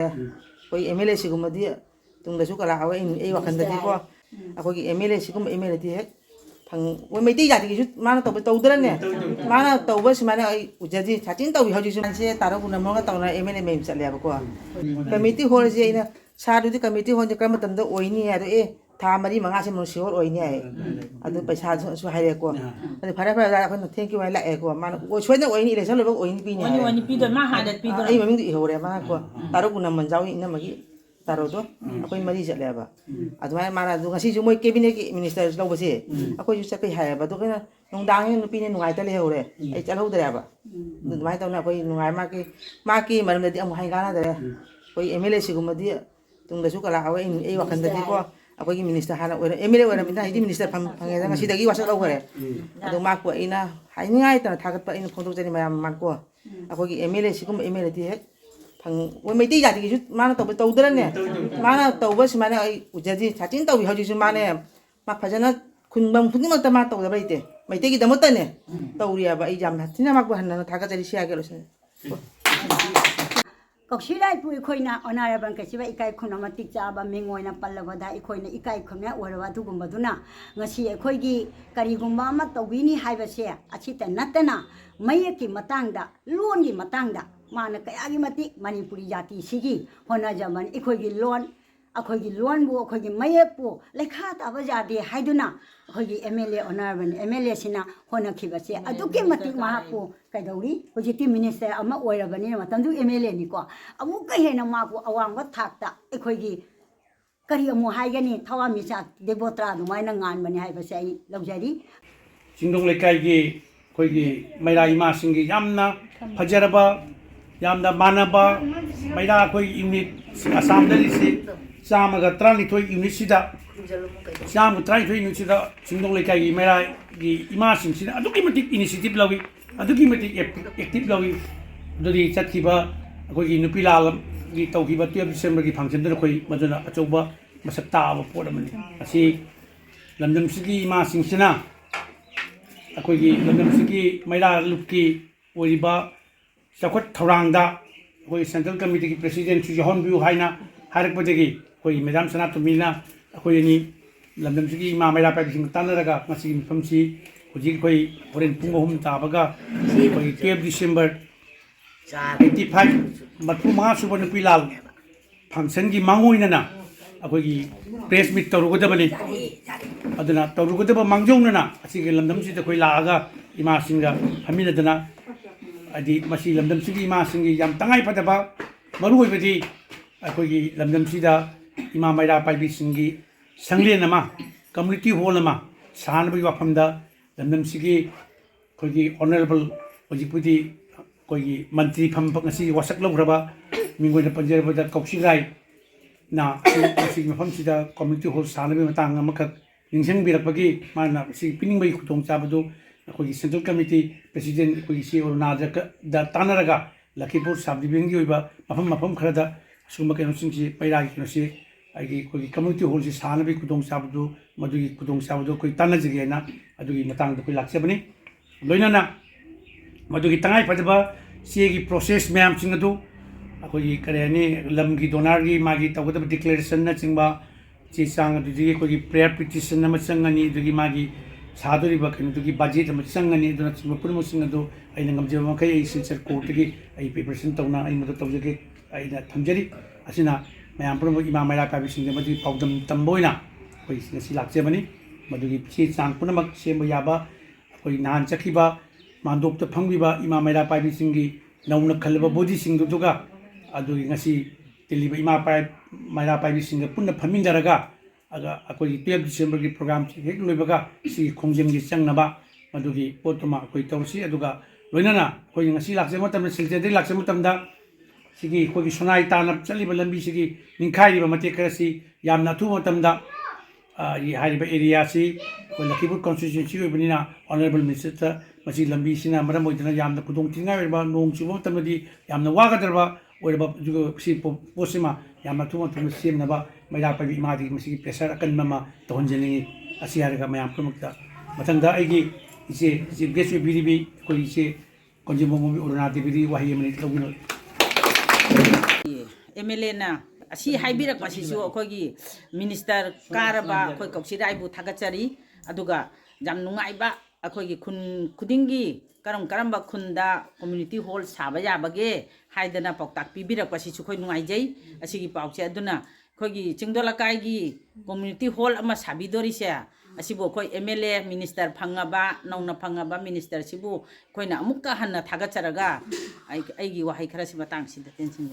कोई MLA सिगुमदी तुंगदसु कला आवे ए वखंददी को अखोगी MLA सिगुम MLA दी है फंग वो मेती जाति की माना तौदरने माना तौबस माने उजदी छातिन तौबी हजिसु से तारो गुनमगा तौना MLA मेम चलेबा को कमिटी होल जे इना सादुदी कमिटी होन क्रम तंद ओइनी है ए था मरी मंगा से मुसियोर ओइनी है अदु पैसा सु हाइरे को अदु फरे फरे अखन थैंक यू वाला ए को माना ओ सोइना ओइनी इलेक्शन लोबो ओइनी पीनी ओइनी पीदो मा हादत पीदो आई ममिंग इ होरे मा को तारो गुनमन जावी इना मगी तारो दो अखोई मरी चलेबा अदुमाय माना दु ngasi ju moi cabinet ki minister lobase अखोई ju चपे हायबा दो केना नोंदांग नुपीने नुगाय तले होरे आई चलहौदरेबा दुमाय तौना अखोई नुगाय माकी मरमदि अमु हाइगाना दरे कोई MLA सिगुमदी तुंगदसु कला आवे ए वखंददी को अखोई मिनिस्टर हाना ओरे MLA ओरे मिना Hindi minister fungi ngasi dagi wasa lawre adu mak ko ina haingai ta thagat pa ina phondok jani mayam man ko अखोई MLA सिगुम MLA दी है फंग वो मेती जाति की माना तौदरने माना तौबस माने उजदी छातिन तौबी हजिसु माने मा फजना खुनबम खुनिमत मा तौदब लेते मेती की दमतने तौरियाबा ए जाम थिना माक हनना थागा जरी सियागे लोसे कौशिलाइपु इखोइना अनारबन कैसिबा इकाई खुना मतिक चाबा मिंगोइना पल्लबदा इखोइना इकाई खुमया ओरवा दुगुम्बदुना ngasi इखोइगी करिगुम्बा अमा तौबिनी हाइबसे अचिता नतना मयकी मतंगदा लोनगी मतंगदा माना कयागी मति मणिपुरी जाति सिगी होना जमन इखोइगी लोन अखोइगी लोन बु अखोइगी मयकपु लेखा ताबा जादे हाइदुना अखोइगी MLA अनारबन MLA सिना होना खिबसे अदुके मति मापु कैदौरी हुजिति मिनिस्टर अमा ओइरबनी मतंदु MLA निको अमु कहेना मापु अवांगबा थाकता अखोइगी करी अमु हाइगनी थवा मिसा देबोत्रा दुमाइना nganबनी हाइबसे आई लौजरी चिंगदोंग लेकाइगी अखोइगी मैरा इमा सिंगी यामना फजरबा यामना मानबा मैरा अखोइ यूनिट असम दलिसि चामगा 32 यूनिट सिदा चाम 32 यूनिट सिदा चिंगदोंग लेकाइगी मैरा गी इमा सिंसिना अदुकी मतिक इनिशिएटिव लवी अदुकी मतिक एक्टिव लवी दुदी चतखिबा अखोइगी नुपिलाल गी तौखिबा 12 डिसेंबर गी फंक्शन दर अखोइ मदना अचौबा मसक ताबा पोट अमनि असि लमदमसिगी इमा सिंसिना अखोइगी लमदमसिगी मैरा लुपकी ओरिबा चौखट थौरांगदा अखोइ सेंट्रल कमिटी की प्रेसिडेंट सुजहन बिउ हाइना हारकपदगी अखोइ मैदाम सनातमीना अखोइनी लमदमसिगी इमा मैरा पाइबिसिंग तानरगा मसिगी मिफमसी हुजिक अखोइ होरेन पुंग अहुम ताबगा अखोइ 12 डिसेंबर 85 मथु मा सुब नुपिलाल फंक्शन की मांगोइनना अखोइगी प्रेस मीट तौरुगदबनी अदना तौरुगदब मांगजौनना असिगे लमदमसि अखोइ लागा इमा सिंगा फमिनदना अदि मसी लमदमसिगी इमा सिंगी याम तंगाई फदबा मरुओइबदी अखोइगी लमदमसिदा इमा मैरा पाइबी सिंगी संगलेन अमा कम्युनिटी हॉल अमा सानबगी वाफमदा लमदमसिगी अखोइगी ऑनरेबल होजिपुदी अखोइगी मंत्री फमपक ngasi वासक लौग्रबा मिंगोइना पंजरबदा कौशिगाई ना सिगी मफमसिदा कम्युनिटी हॉल सानबी मतंग अमखक निंगसंग बिरकपगी माना सि पिनिंगबई खुतोंग चाबदो अखोइगी सेंट्रल कमिटी प्रेसिडेंट अखोइगी सी अरुणाचल दा तानरगा लखीपुर सब डिविजन की मफम मफम खरदा सुम कैनोसिंगसी पैरागी कैनोसी आइगी अखोइगी कम्युनिटी हॉल से सानबी खुतोंग चाबदो मदुगी खुतोंग चाबदो अखोइ तानजगेना अदुगी मतंग अखोइ लाक्सेबनी लोइनाना मदुगी तंगाई फदबा सीगी प्रोसेस मैम सिंग अदु अखोइगी करेनी लमगी डोनर की मागी तगदब डिक्लेरेशन न चिंबा ची चांग अदुगी अखोइगी प्रेयर पिटिशन न मचंगनी अदुगी मागी सादोरिबा कनुगी बजेट म चंगनी दुना चिंबा पुरमु सिंग अदु आइना ngमजेबा मखै आई सिंचर कोर्टगी आई प्रिपरेशन तौना आई मदु तौजगे आइना थमजरी असिना मैम पुरमु इमा मैरा पाबि सिंग मदि पाउदम तंबोइना अखोइ ngasi लाक्सेबनी मदुगी ची चांग पुनमक सेम याबा अखोइ नान चखिबा मांदोप फंगीबा इमा मैरा पाइबी सिंगी नौना खलबा बॉडी सिंगदुगा अदुगी ngasi तिलिबा इमा मैरा पाइबी सिंग पुनः फमिंदरगा अगा अखोइ 12 डिसेंबर की प्रोग्राम हेक लोइबगा सि खोंजेमगी चंगनबा मदुगी पोतमा अखोइ तौसी अदुगा लोइनाना अखोइ ngasi लाक्से मतम सिलजेदि लाक्से मतमदा सिगी अखोइ सोनाई ताना चलिबा लंबी सिगी निंखाइबा मते करसी यामना थु मतमदा ये हाइबा एरिया सि अखोइ लखीपुर कॉन्स्टिट्यूएंसी ओइबनिना ऑनरेबल मिनिस्टर मसी लंबी सिना मरम ओइदना यामना खुदोंग थिंगा ओइबा नोंग चुबा मतमदी यामना वागदरबा ओइबा जुगो सि पोसिमा यामना थु मतम सेमनबा मैरा पाइबी इमादी मसी प्रेशर अकनमा तोहनजनी असी हारगा मयाम प्रमुखता मथंदा आइगी इसे चीफ गेस्ट बिरिबी अखोइ इसे कंजुमर मुवी उरुना देवी वाही मनि लौगिनो MLA na asi haibirak pasisu akogi minister karaba akoi koksirai bu thagachari aduga jam nungai ba akogi khun khudingi karam karamba khunda community hall saba ya bage haidana paktak pibirak pasisu khoi nungai jai asigi pauche aduna khogi chingdola kai gi community hall ama sabidori se asibo khoi MLA minister phangaba nauna phangaba minister sibu khoina amukka hanna thagacharaga ai gi wahai khara si batang si da tension